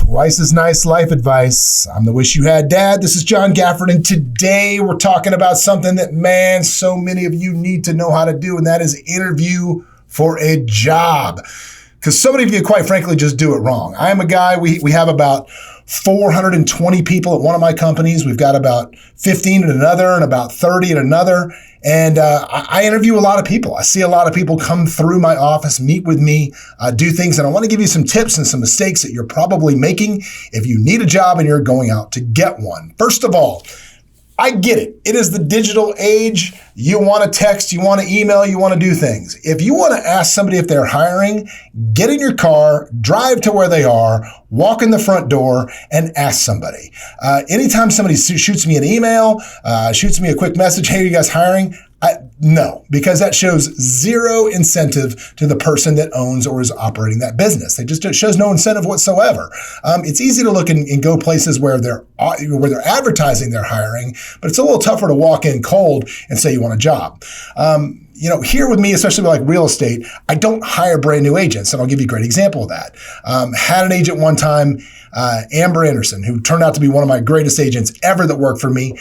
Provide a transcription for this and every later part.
Twice as nice life advice. I'm the Wish You Had Dad. This is John Gafford, and today we're talking about something that, man, so many of you need to know how to do, and that is interview for a job. Because so many of you, quite frankly, just do it wrong. I am a guy, we have about 420 people at one of my companies. We've got about 15 at another and about 30 at another. And I interview a lot of people. I see a lot of people come through my office, meet with me, do things. And I want to give you some tips and some mistakes that you're probably making if you need a job and you're going out to get one. First of all, I get it. It is the digital age. You want to text, you want to email, you want to do things. If you want to ask somebody if they're hiring, get in your car, drive to where they are, walk in the front door, and ask somebody. Anytime somebody shoots me an email, shoots me a quick message, hey, are you guys hiring? No, because that shows zero incentive to the person that owns or is operating that business. It shows no incentive whatsoever. It's easy to look and go places where they're advertising they're hiring, but it's a little tougher to walk in cold and say you want a job. Here with me, especially with like real estate, I don't hire brand new agents, and I'll give you a great example of that. Had an agent one time, Amber Anderson, who turned out to be one of my greatest agents ever that worked for me.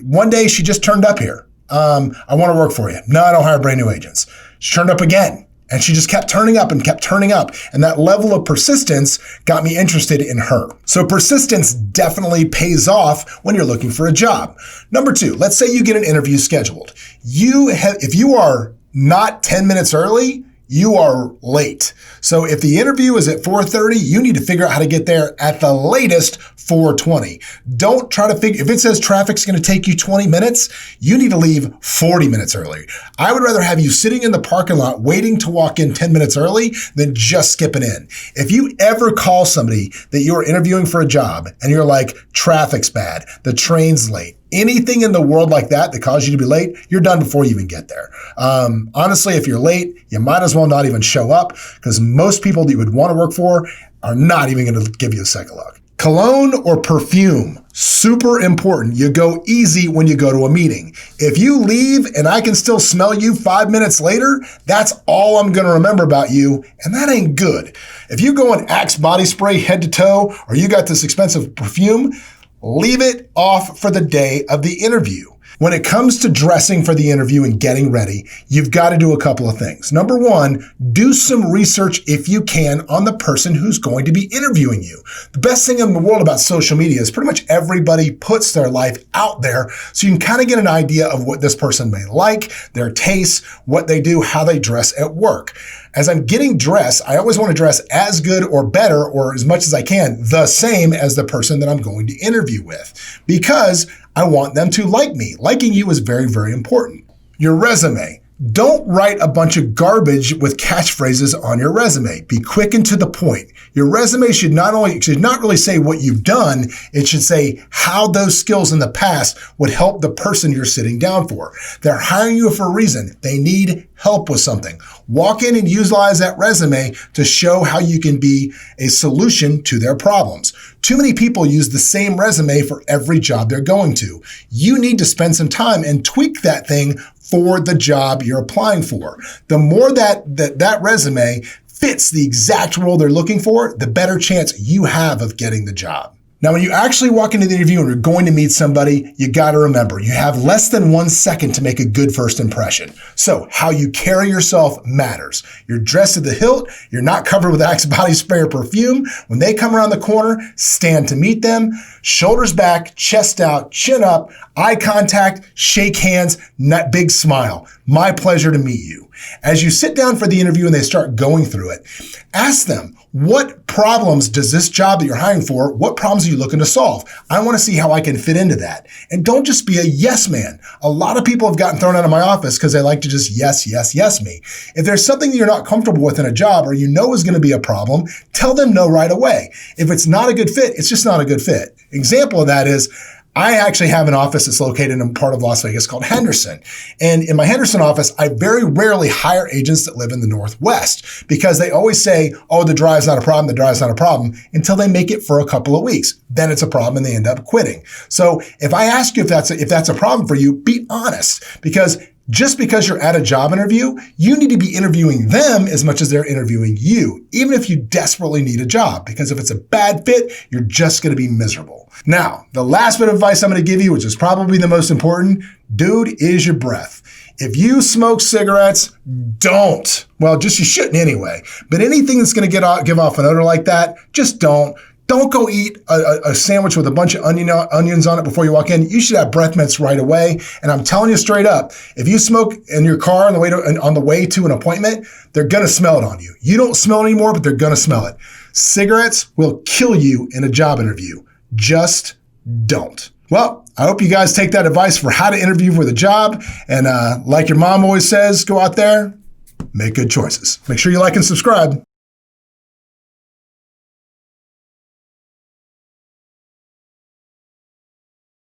One day she just turned up here. I want to work for you. No, I don't hire brand new agents. She turned up again, and she just kept turning up and kept turning up. And that level of persistence got me interested in her. So persistence definitely pays off when you're looking for a job. Number two, let's say you get an interview scheduled. If you are not 10 minutes early, you are late. So if the interview is at 4:30, you need to figure out how to get there at the latest 4:20. Don't try to figure, if it says traffic's going to take you 20 minutes, you need to leave 40 minutes early. I would rather have you sitting in the parking lot waiting to walk in 10 minutes early than just skipping in. If you ever call somebody that you're interviewing for a job and you're like, traffic's bad, the train's late, anything in the world like that causes you to be late, you're done before you even get there. Honestly, if you're late, you might as well not even show up, because most people that you would want to work for are not even going to give you a second look. Cologne or perfume, super important. You go easy when you go to a meeting. If you leave and I can still smell you 5 minutes later, that's all I'm going to remember about you, and that ain't good. If you go in Axe body spray head to toe, or you got this expensive perfume, leave it off for the day of the interview. When it comes to dressing for the interview and getting ready, you've got to do a couple of things. Number one, do some research if you can on the person who's going to be interviewing you. The best thing in the world about social media is pretty much everybody puts their life out there, so you can kind of get an idea of what this person may like, their tastes, what they do, how they dress at work. As I'm getting dressed, I always want to dress as good or better, or as much as I can, the same as the person that I'm going to interview with, because I want them to like me. Liking you is very, very important. Your resume. Don't write a bunch of garbage with catchphrases on your resume. Be quick and to the point. Your resume should not really say what you've done, it should say how those skills in the past would help the person you're sitting down for. They're hiring you for a reason. They need help with something. Walk in and utilize that resume to show how you can be a solution to their problems. Too many people use the same resume for every job they're going to. You need to spend some time and tweak that thing for the job you're applying for. The more that resume fits the exact role they're looking for, the better chance you have of getting the job. Now, when you actually walk into the interview and you're going to meet somebody, you got to remember, you have less than 1 second to make a good first impression. So how you carry yourself matters. You're dressed to the hilt. You're not covered with Axe body spray or perfume. When they come around the corner, stand to meet them, shoulders back, chest out, chin up, eye contact, shake hands, big smile. My pleasure to meet you. As you sit down for the interview and they start going through it, ask them, what problems does this job that you're hiring for, what problems are you looking to solve? I want to see how I can fit into that. And don't just be a yes man. A lot of people have gotten thrown out of my office because they like to just yes me. If there's something that you're not comfortable with in a job or you know is going to be a problem, tell them no right away. If it's not a good fit, it's just not a good fit. Example of that is, I actually have an office that's located in a part of Las Vegas called Henderson. And in my Henderson office, I very rarely hire agents that live in the Northwest, because they always say, oh, the drive's not a problem, until they make it for a couple of weeks. Then it's a problem and they end up quitting. So if I ask you if that's a problem for you, be honest, because Just because you're at a job interview, you need to be interviewing them as much as they're interviewing you, even if you desperately need a job, because if it's a bad fit, you're just going to be miserable. Now, the last bit of advice I'm going to give you, which is probably the most important, dude, is your breath. If you smoke cigarettes, don't. Well, you shouldn't anyway. But anything that's going to give off an odor like that, just don't. Don't go eat a sandwich with a bunch of onions on it before you walk in. You should have breath mints right away. And I'm telling you straight up, if you smoke in your car on the way to an appointment, they're going to smell it on you. You don't smell it anymore, but they're going to smell it. Cigarettes will kill you in a job interview. Just don't. Well, I hope you guys take that advice for how to interview for the job. And like your mom always says, go out there, make good choices. Make sure you like and subscribe.